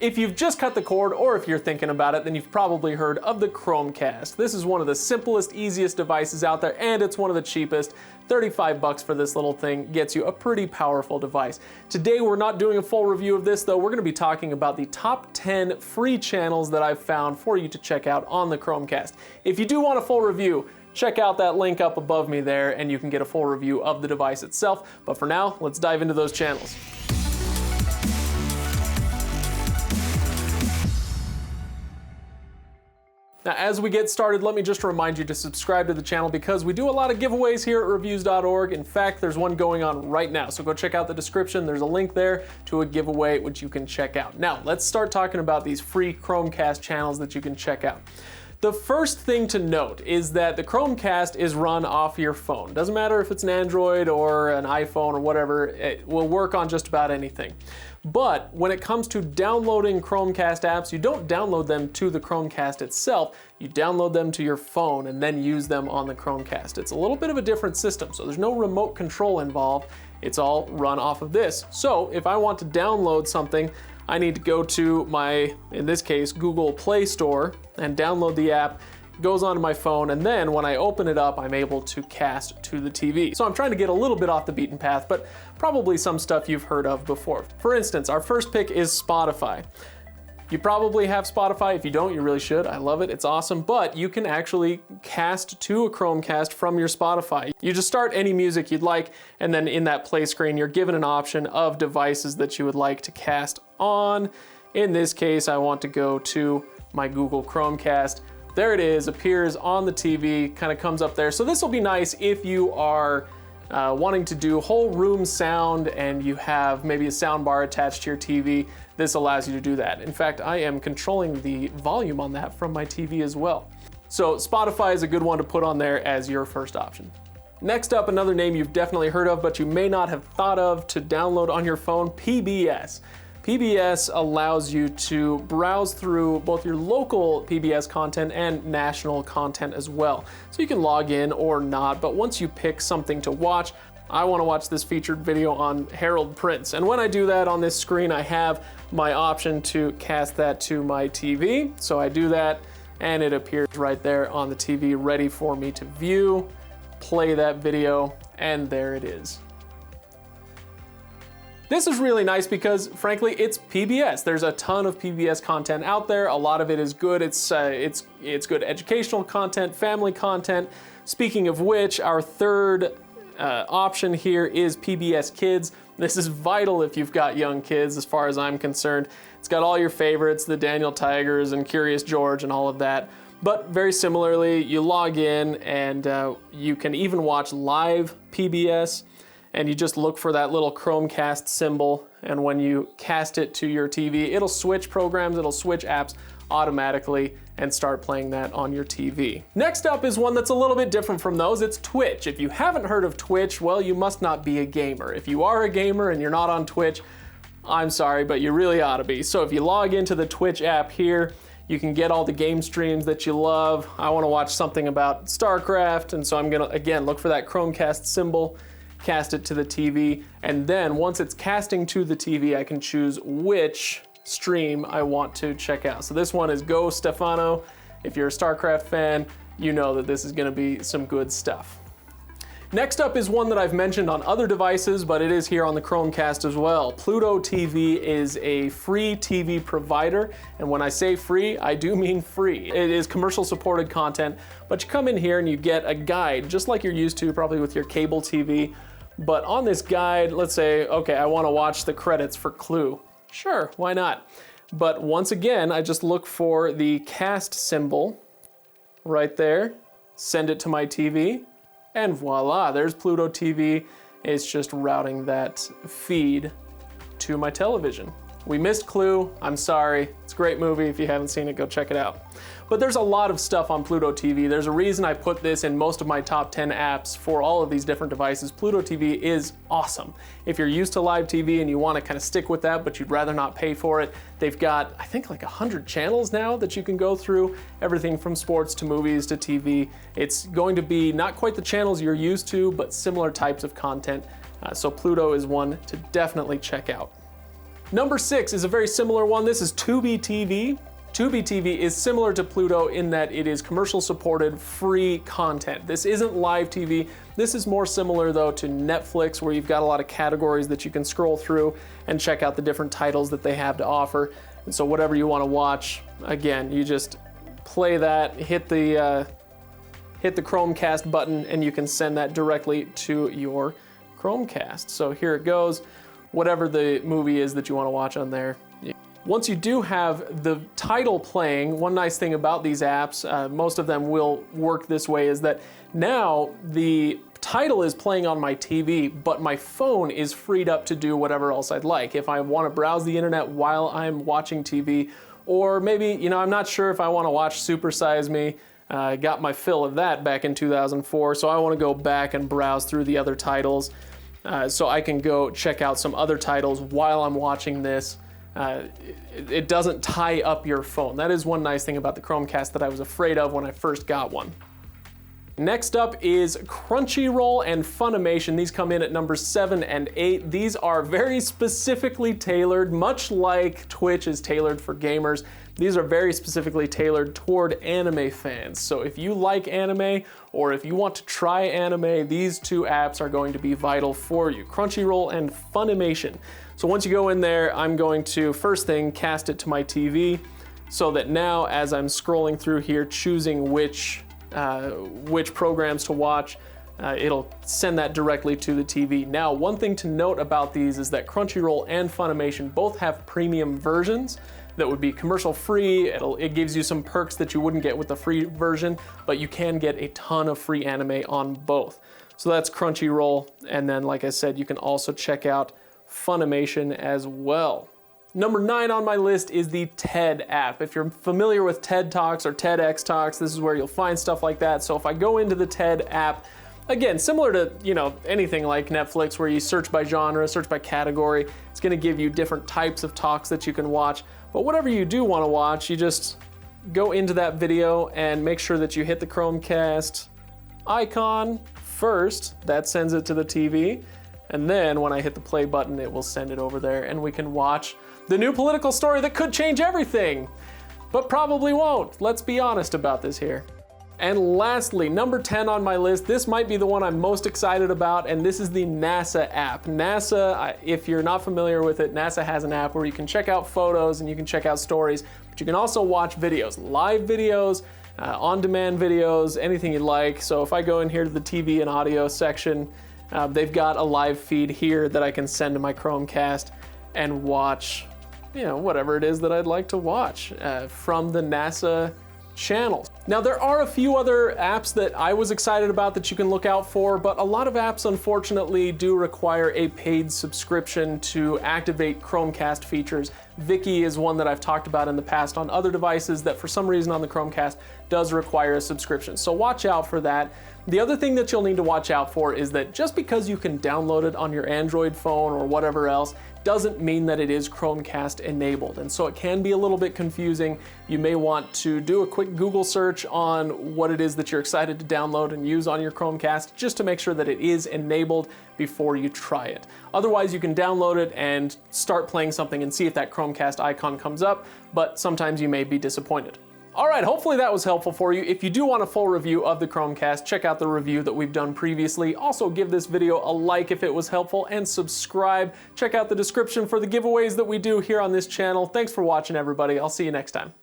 If you've just cut the cord, or if you're thinking about it, then you've probably heard of the Chromecast. This is one of the simplest, easiest devices out there, and it's one of the cheapest. 35 bucks for this little thing gets you a pretty powerful device. Today we're not doing a full review of this though. We're gonna be talking about the top 10 free channels that I've found for you to check out on the Chromecast. If you do want a full review, check out that link up above me there and you can get a full review of the device itself. But for now, let's dive into those channels. Now, as we get started, let me just remind you to subscribe to the channel because we do a lot of giveaways here at Reviews.org. In fact, there's one going on right now, so go check out the description. There's a link there to a giveaway which you can check out. Now, let's start talking about these free Chromecast channels that you can check out. The first thing to note is that the Chromecast is run off your phone. Doesn't matter if it's an Android or an iPhone or whatever, it will work on just about anything. But when it comes to downloading Chromecast apps, you don't download them to the Chromecast itself, you download them to your phone and then use them on the Chromecast. It's a little bit of a different system, so there's no remote control involved. It's all run off of this. So if I want to download something, I need to go to my, in this case, Google Play Store and download the app. It goes onto my phone, and then when I open it up, I'm able to cast to the TV. So I'm trying to get a little bit off the beaten path, but probably some stuff you've heard of before. For instance, our first pick is Spotify. You probably have Spotify. If you don't, you really should. I love it, it's awesome, but you can actually cast to a Chromecast from your Spotify. You just start any music you'd like, and then in that play screen, you're given an option of devices that you would like to cast on. In this case, I want to go to my Google Chromecast. There it is, appears on the TV, kind of comes up there. So this will be nice if you are wanting to do whole room sound and you have maybe a sound bar attached to your TV. This allows you to do that. In fact, I am controlling the volume on that from my TV as well. So Spotify is a good one to put on there as your first option. Next up, another name you've definitely heard of, but you may not have thought of to download on your phone, PBS. PBS allows you to browse through both your local PBS content and national content as well. So you can log in or not, but once you pick something to watch, I want to watch this featured video on Harold Prince. And when I do that on this screen, I have my option to cast that to my TV. So I do that and it appears right there on the TV ready for me to view, play that video, and there it is. This is really nice because, frankly, it's PBS. There's a ton of PBS content out there. A lot of it is good. It's good educational content, family content. Speaking of which, our third option here is PBS Kids. This is vital if you've got young kids, as far as I'm concerned. It's got all your favorites, the Daniel Tigers and Curious George and all of that. But very similarly, you log in and you can even watch live PBS. And you just look for that little Chromecast symbol, and when you cast it to your TV, it'll switch programs, it'll switch apps automatically and start playing that on your TV. Next up is one that's a little bit different from those. It's Twitch. If you haven't heard of Twitch, well, you must not be a gamer. If you are a gamer and you're not on Twitch, I'm sorry, but you really ought to be. So if you log into the Twitch app here, you can get all the game streams that you love. I want to watch something about StarCraft, and so I'm gonna, again, look for that Chromecast symbol, cast it to the TV, and then once it's casting to the TV, I can choose which stream I want to check out. So this one is Go Stefano. If you're a StarCraft fan, you know that this is gonna be some good stuff. Next up is one that I've mentioned on other devices, but it is here on the Chromecast as well. Pluto TV is a free TV provider, and when I say free, I do mean free. It is commercial supported content, but you come in here and you get a guide, just like you're used to probably with your cable TV. But on this guide, let's say, okay, I want to watch the credits for Clue. Sure, why not? But once again, I just look for the cast symbol right there, send it to my TV, and voila, there's Pluto TV. It's just routing that feed to my television. We missed Clue, I'm sorry. It's a great movie. If you haven't seen it, go check it out. But there's a lot of stuff on Pluto TV. There's a reason I put this in most of my top 10 apps for all of these different devices. Pluto TV is awesome. If you're used to live TV and you want to kind of stick with that, but you'd rather not pay for it, they've got, I think, like 100 channels now that you can go through, everything from sports to movies to TV. It's going to be not quite the channels you're used to, but similar types of content. So Pluto is one to definitely check out. Number 6 is a very similar one. This is Tubi TV. Tubi TV is similar to Pluto in that it is commercial supported, free content. This isn't live TV. This is more similar though to Netflix, where you've got a lot of categories that you can scroll through and check out the different titles that they have to offer. And so whatever you want to watch, again, you just play that, hit the Chromecast button, and you can send that directly to your Chromecast. So here it goes. Whatever the movie is that you want to watch on there. Once you do have the title playing, one nice thing about these apps, most of them will work this way, is that now the title is playing on my TV, but my phone is freed up to do whatever else I'd like. If I want to browse the internet while I'm watching TV, or maybe, I'm not sure if I want to watch Super Size Me. I got my fill of that back in 2004, so I want to go back and browse through the other titles. So I can go check out some other titles while I'm watching this. It doesn't tie up your phone. That is one nice thing about the Chromecast that I was afraid of when I first got one. Next up is Crunchyroll and Funimation. These come in at number 7 and 8. These are very specifically tailored, much like Twitch is tailored for gamers. These are very specifically tailored toward anime fans. So if you like anime, or if you want to try anime, these two apps are going to be vital for you. Crunchyroll and Funimation. So once you go in there, I'm going to, first thing, cast it to my TV, so that now as I'm scrolling through here, choosing which programs to watch, it'll send that directly to the TV. Now, one thing to note about these is that Crunchyroll and Funimation both have premium versions that would be commercial free. It gives you some perks that you wouldn't get with the free version, but you can get a ton of free anime on both. So that's Crunchyroll, and then like I said, you can also check out Funimation as well. Number 9 on my list is the TED app. If you're familiar with TED Talks or TEDx Talks, this is where you'll find stuff like that. So if I go into the TED app, again, similar to anything like Netflix, where you search by genre, search by category, it's going to give you different types of talks that you can watch. But whatever you do want to watch, you just go into that video and make sure that you hit the Chromecast icon first. That sends it to the TV. And then when I hit the play button, it will send it over there, and we can watch the new political story that could change everything, but probably won't. Let's be honest about this here. And lastly, number 10 on my list, this might be the one I'm most excited about, and this is the NASA app. NASA, if you're not familiar with it, NASA has an app where you can check out photos and you can check out stories, but you can also watch videos, live videos, on-demand videos, anything you like. So if I go in here to the TV and audio section, they've got a live feed here that I can send to my Chromecast and watch, whatever it is that I'd like to watch from the NASA channels. Now, there are a few other apps that I was excited about that you can look out for, but a lot of apps unfortunately do require a paid subscription to activate Chromecast features. Viki is one that I've talked about in the past on other devices that for some reason on the Chromecast does require a subscription. So watch out for that. The other thing that you'll need to watch out for is that just because you can download it on your Android phone or whatever else doesn't mean that it is Chromecast enabled. And so it can be a little bit confusing. You may want to do a quick Google search on what it is that you're excited to download and use on your Chromecast just to make sure that it is enabled before you try it. Otherwise, you can download it and start playing something and see if that Chromecast icon comes up, but sometimes you may be disappointed. All right, hopefully that was helpful for you. If you do want a full review of the Chromecast, check out the review that we've done previously. Also, give this video a like if it was helpful, and subscribe. Check out the description for the giveaways that we do here on this channel. Thanks for watching, everybody. I'll see you next time.